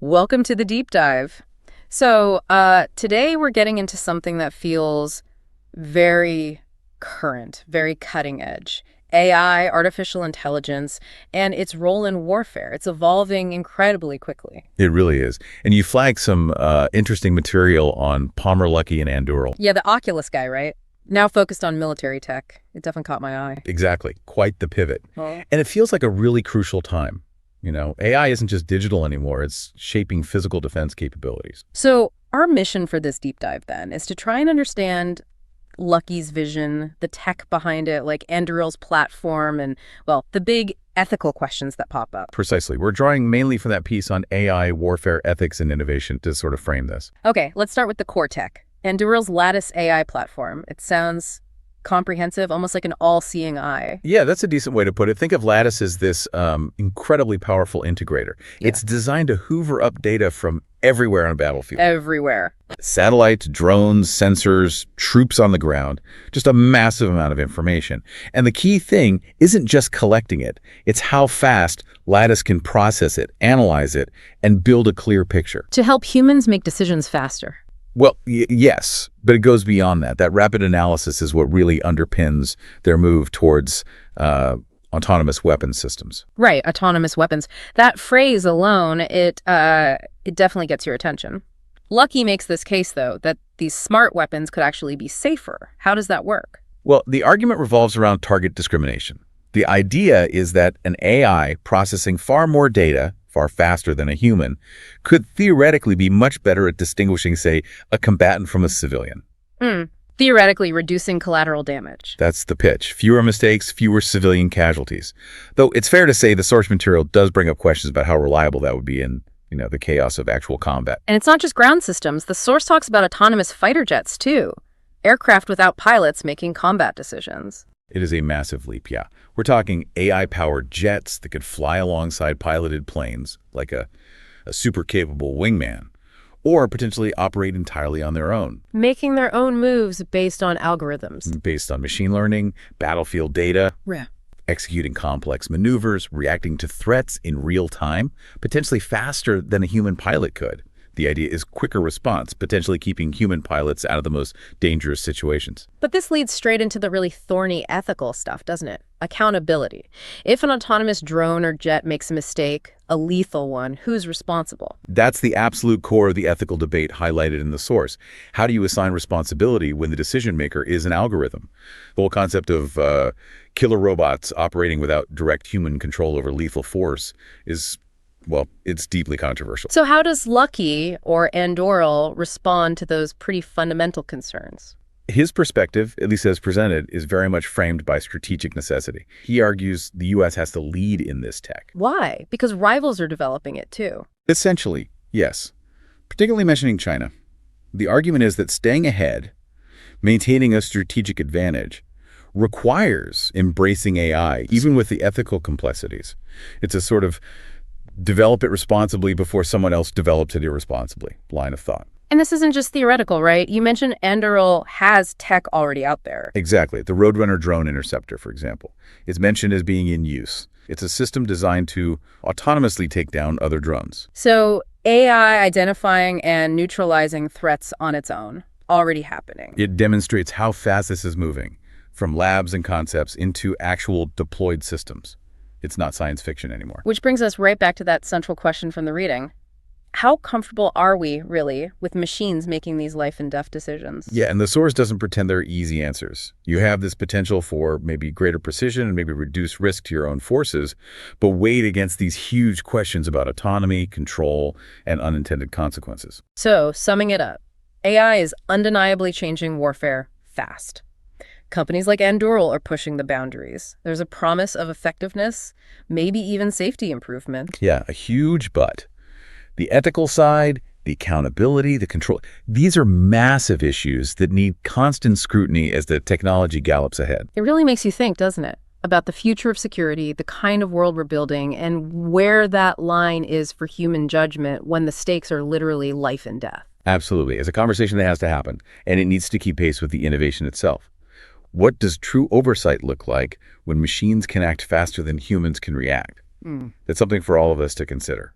Welcome to the deep dive. Today we're getting into something that feels very current, very cutting edge. AI, artificial intelligence, and its role in warfare. It's evolving incredibly quickly. It really is. And you flagged some interesting material on Palmer Luckey and Anduril. Yeah, the Oculus guy, right? Now focused on military tech. It definitely caught my eye. Exactly. Quite the pivot. Oh. And it feels like a really crucial time. You know, AI isn't just digital anymore. It's shaping physical defense capabilities. So our mission for this deep dive then is to try and understand Lucky's vision, the tech behind it, like Anduril's platform, and, well, the big ethical questions that pop up. Precisely. We're drawing mainly from that piece on AI, warfare, ethics, and innovation to sort of frame this. Okay, let's start with the core tech. Anduril's Lattice AI platform. It sounds comprehensive, almost like an all-seeing eye. Yeah, that's a decent way to put it. Think of Lattice as this incredibly powerful integrator. Yeah. It's designed to hoover up data from everywhere on a battlefield. Everywhere. Satellites, drones, sensors, troops on the ground, just a massive amount of information. And the key thing isn't just collecting it, it's how fast Lattice can process it, analyze it, and build a clear picture. To help humans make decisions faster. Well, yes, but it goes beyond that. That rapid analysis is what really underpins their move towards autonomous weapons systems. Right, autonomous weapons. That phrase alone, it definitely gets your attention. Luckey makes this case, though, that these smart weapons could actually be safer. How does that work? Well, the argument revolves around target discrimination. The idea is that an AI processing far more data, far faster than a human, could theoretically be much better at distinguishing, say, a combatant from a civilian. Theoretically reducing collateral damage. That's the pitch. Fewer mistakes, fewer civilian casualties. Though it's fair to say the source material does bring up questions about how reliable that would be in, the chaos of actual combat. And it's not just ground systems. The source talks about autonomous fighter jets, too. Aircraft without pilots making combat decisions. It is a massive leap, yeah. We're talking AI-powered jets that could fly alongside piloted planes, like a super capable wingman, or potentially operate entirely on their own. Making their own moves based on algorithms. Based on machine learning, battlefield data, Yeah. executing complex maneuvers, reacting to threats in real time, potentially faster than a human pilot could. The idea is quicker response, potentially keeping human pilots out of the most dangerous situations. But this leads straight into the really thorny ethical stuff, doesn't it? Accountability. If an autonomous drone or jet makes a mistake, a lethal one, who's responsible? That's the absolute core of the ethical debate highlighted in the source. How do you assign responsibility when the decision maker is an algorithm? The whole concept of killer robots operating without direct human control over lethal force is, well, it's deeply controversial. So how does Luckey or Anduril respond to those pretty fundamental concerns? His perspective, at least as presented, is very much framed by strategic necessity. He argues the U.S. has to lead in this tech. Why? Because rivals are developing it too. Essentially, yes. Particularly mentioning China. The argument is that staying ahead, maintaining a strategic advantage, requires embracing AI, even with the ethical complexities. It's a sort of develop it responsibly before someone else develops it irresponsibly line of thought. And this isn't just theoretical, right? You mentioned Anduril has tech already out there. Exactly. The Roadrunner drone interceptor, for example, is mentioned as being in use. It's a system designed to autonomously take down other drones. So AI identifying and neutralizing threats on its own, already happening. It demonstrates how fast this is moving, from labs and concepts into actual deployed systems. It's not science fiction anymore. Which brings us right back to that central question from the reading. How comfortable are we, really, with machines making these life and death decisions? Yeah, and the source doesn't pretend there are easy answers. You have this potential for maybe greater precision and maybe reduced risk to your own forces, but weighed against these huge questions about autonomy, control, and unintended consequences. So, summing it up, AI is undeniably changing warfare fast. Companies like Anduril are pushing the boundaries. There's a promise of effectiveness, maybe even safety improvement. Yeah, a huge but. The ethical side, the accountability, the control, these are massive issues that need constant scrutiny as the technology gallops ahead. It really makes you think, doesn't it? About the future of security, the kind of world we're building, and where that line is for human judgment when the stakes are literally life and death. Absolutely. It's a conversation that has to happen, and it needs to keep pace with the innovation itself. What does true oversight look like when machines can act faster than humans can react? That's something for all of us to consider.